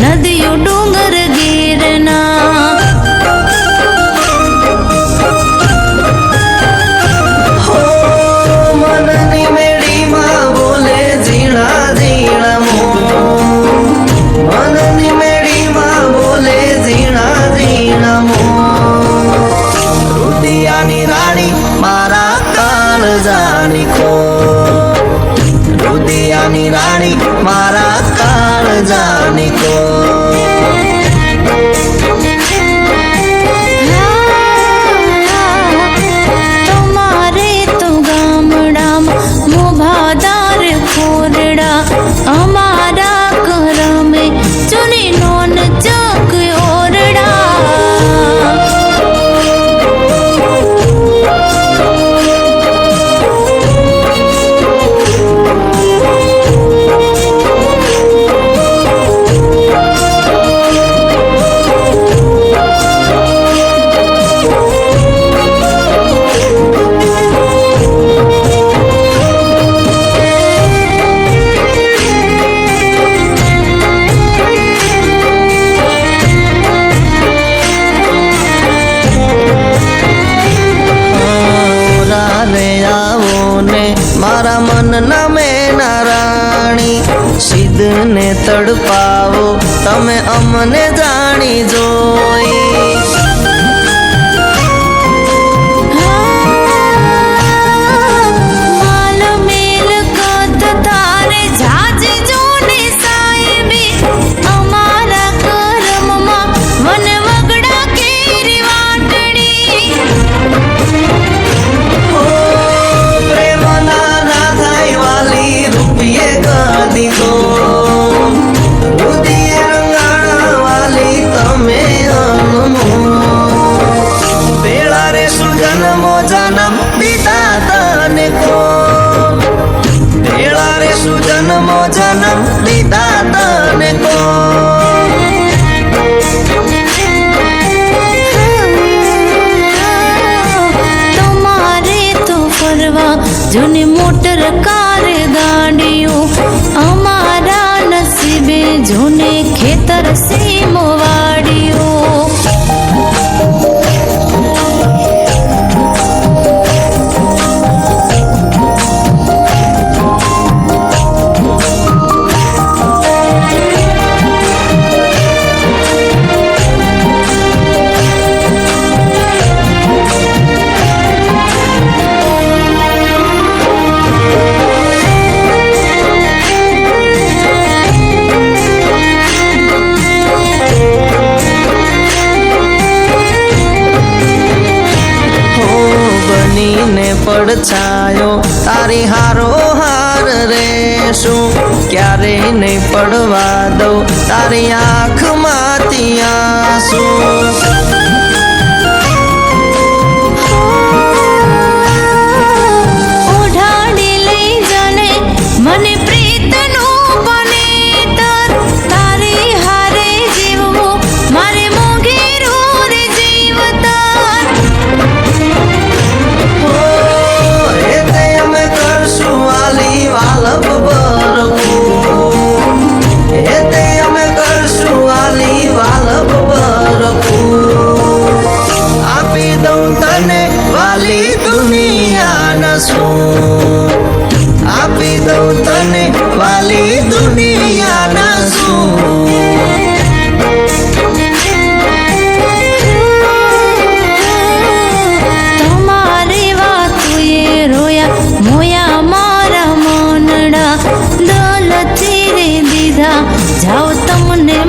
नदियों डूंगर गिरना हो मननी मेड़ी माँ बोले जीना जीना मोह मननी मेड़ी माँ बोले जीना जीना मोह रुदियानी रानी मारा कान जानी खो रुदियानी रानी मारा कान जानी को तुम्हारे तो गामडाम मुभादार खोरड़ा हमारा घर में चुनी नोन चौक ओरड़ा मारा मन न में नाराणी सिद्ध ने तड़पावो तमे अमने जानी जोई जन्म पिता तने को भेड़ा रे सुजन्मो जन्म पिता तने को तुम्हारे तो फरवा जूनी मोटर कार गाड़ियों हमारा नसीबे जूने खेतर से मोवाड़ियों પડછાયો તારી હારો હાર રેશું ક્યારે નહીં પડવા દઉં તારી આંખમાંથી આંસુ ઓઢાડી લઈ જાને મને પ્રીતનો બનેતર તારી હારે જીવવું મારે મોઘેરો રે જીવતર દઉં તને વાલી દુનિયાના શું આપી દઉં તને વાલી દુનિયાના શું તમારી વાતુએ રોયા મોયા મારા મનડા દલથી રે દીધા જાઓ તમને